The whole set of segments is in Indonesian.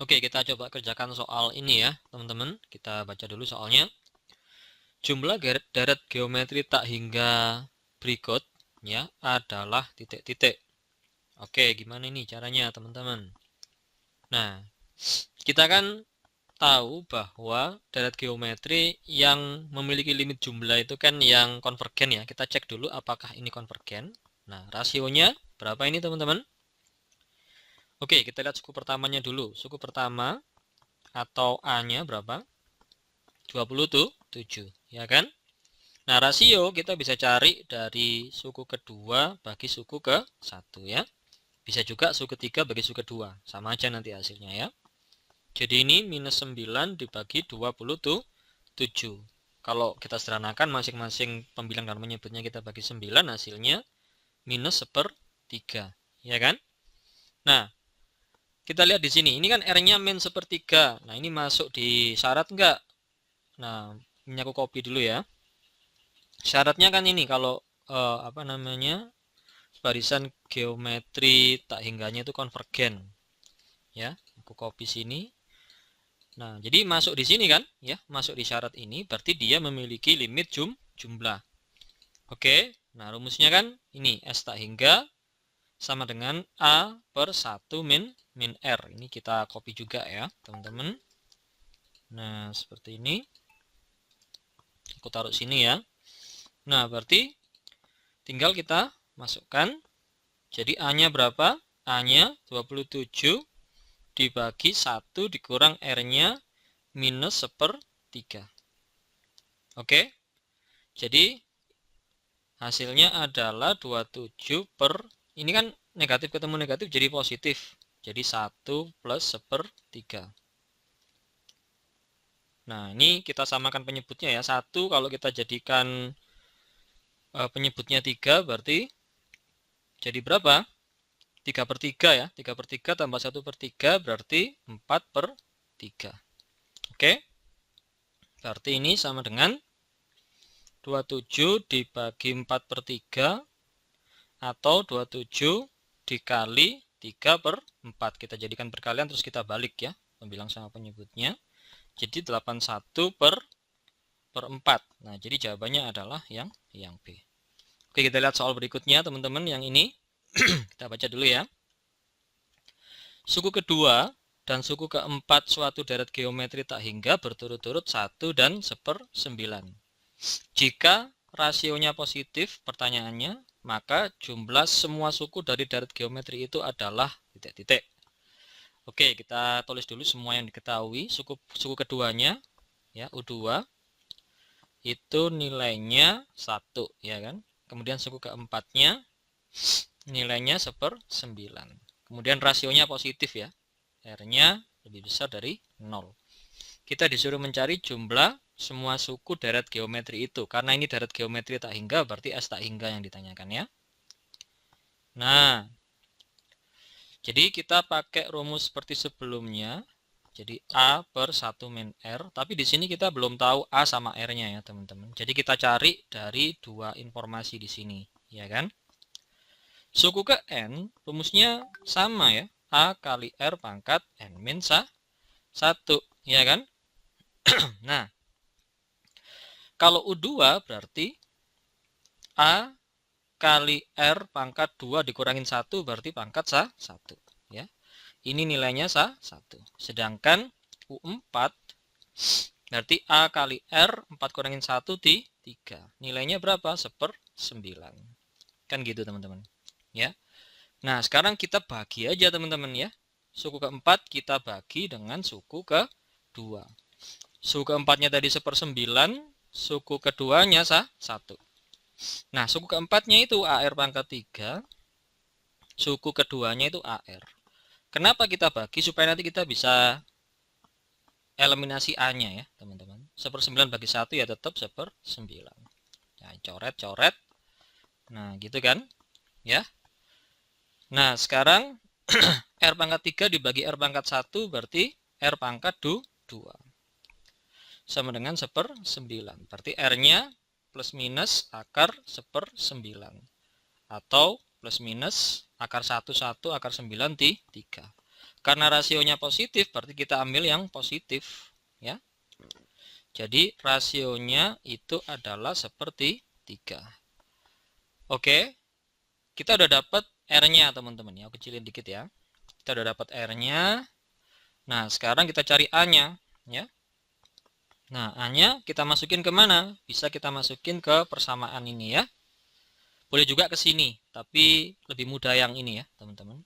Oke, kita coba kerjakan soal ini ya, teman-teman. Kita baca dulu soalnya. Jumlah deret geometri tak hingga berikut ya adalah titik-titik. Oke, gimana ini caranya, teman-teman? Nah, kita kan tahu bahwa deret geometri yang memiliki limit jumlah itu kan yang konvergen ya. Kita cek dulu apakah ini konvergen. Nah, rasionya berapa ini, teman-teman? Oke, kita lihat suku pertamanya dulu. Suku pertama atau A-nya berapa? 27, ya kan? Nah, rasio kita bisa cari dari suku kedua bagi suku ke 1 ya. Bisa juga suku ketiga bagi suku kedua. Sama aja nanti hasilnya ya. Jadi ini minus 9 dibagi 27. Kalau kita sederhanakan masing-masing pembilang dan menyebutnya kita bagi 9, hasilnya minus 1/3. Ya kan? Nah, kita lihat di sini. Ini kan R-nya min 1/3. Nah, ini masuk di syarat enggak? Nah, ini aku copy dulu ya. Syaratnya kan ini kalau barisan geometri tak hingganya itu konvergen ya. Aku copy sini. Nah, jadi masuk di sini kan ya, masuk di syarat ini berarti dia memiliki limit jumlah. Oke. Nah, rumusnya kan ini S tak hingga sama dengan A per 1 min R. Ini kita copy juga ya, teman-teman. Nah, seperti ini. Aku taruh sini ya. Nah, berarti tinggal kita masukkan. Jadi A-nya berapa? A-nya 27 dibagi 1 dikurang R-nya minus 1/3. Oke. Jadi hasilnya adalah 27 per, ini kan negatif ketemu negatif jadi positif. Jadi 1 plus 1/3. Nah, ini kita samakan penyebutnya ya. 1 kalau kita jadikan penyebutnya 3 berarti jadi berapa? 3/3 ya. 3/3 tambah 1/3 berarti 4/3. Oke. Berarti ini sama dengan 27 dibagi 4/3 atau 27 dikali 3/4. Kita jadikan perkalian terus kita balik ya, pembilang sama penyebutnya. Jadi 81/4. Nah, jadi jawabannya adalah yang B. Oke, kita lihat soal berikutnya teman-teman, yang ini. Kita baca dulu ya. Suku kedua dan suku keempat suatu deret geometri tak hingga berturut-turut 1 dan 1/9. Jika rasionya positif, pertanyaannya, maka jumlah semua suku dari deret geometri itu adalah titik-titik. Oke, kita tulis dulu semua yang diketahui. Suku keduanya ya, U2 itu nilainya 1 ya kan. Kemudian suku keempatnya nilainya 1/9. Kemudian rasionya positif ya. R-nya lebih besar dari 0. Kita disuruh mencari jumlah semua suku deret geometri itu. Karena ini deret geometri tak hingga, berarti S tak hingga yang ditanyakan ya. Nah, jadi kita pakai rumus seperti sebelumnya. Jadi A per 1 min R. Tapi di sini kita belum tahu A sama R-nya ya teman-teman. Jadi kita cari dari dua informasi di sini. Ya kan? Suku ke N, rumusnya sama ya. A kali R pangkat N min 1. Ya kan? Nah, kalau U2 berarti A kali R pangkat 2 dikurangin 1 berarti pangkat 1. Ya. Ini nilainya 1. Sedangkan U4 berarti A kali R 4 kurangin 1 di 3. Nilainya berapa? 1/9. Kan gitu teman-teman. Ya. Nah, sekarang kita bagi aja teman-teman ya. Suku keempat kita bagi dengan suku kedua. Suku keempatnya tadi 1/9, suku keduanya 1. Nah, suku keempatnya itu AR pangkat 3, suku keduanya itu AR. Kenapa kita bagi? Supaya nanti kita bisa eliminasi A-nya ya, teman-teman. 1/9 bagi 1 ya tetap 1/9. Nah, coret-coret. Nah, gitu kan? Ya. Nah, sekarang R pangkat 3 dibagi R pangkat 1 berarti R pangkat 2. Sama dengan 1/9. Berarti R-nya plus minus akar 1/9. Atau plus minus akar 1 akar 9 3. Karena rasionya positif, berarti kita ambil yang positif. Ya. Jadi rasionya itu adalah seperti 3. Oke, kita udah dapat R-nya teman-teman ya. Aku kecilin dikit ya. Kita udah dapat R-nya. Nah, sekarang kita cari A-nya ya. Nah, A-nya kita masukin ke mana? Bisa kita masukin ke persamaan ini ya. Boleh juga ke sini, tapi lebih mudah yang ini ya, teman-teman.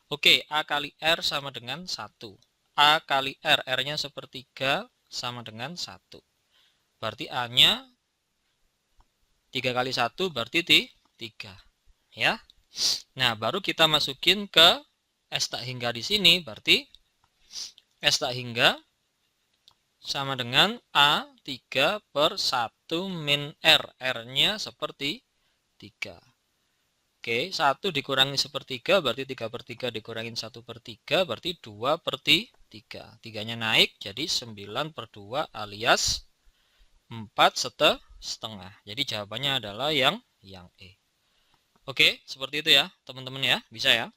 Oke, A kali R sama dengan 1. A kali R, R-nya sepertiga sama dengan 1. Berarti A-nya 3 kali 1 berarti 3. Ya. Nah, baru kita masukin ke S tak hingga di sini, berarti S tak hingga sama dengan A3 per 1 min R. R-nya seperti 3. Oke, 1 dikurangi sepertiga berarti 3 per 3 dikurangin 1 per 3 berarti 2 per 3. 3-nya naik jadi 9 per 2 alias 4 setengah. Jadi jawabannya adalah yang E. Oke, seperti itu ya teman-teman ya. Bisa ya.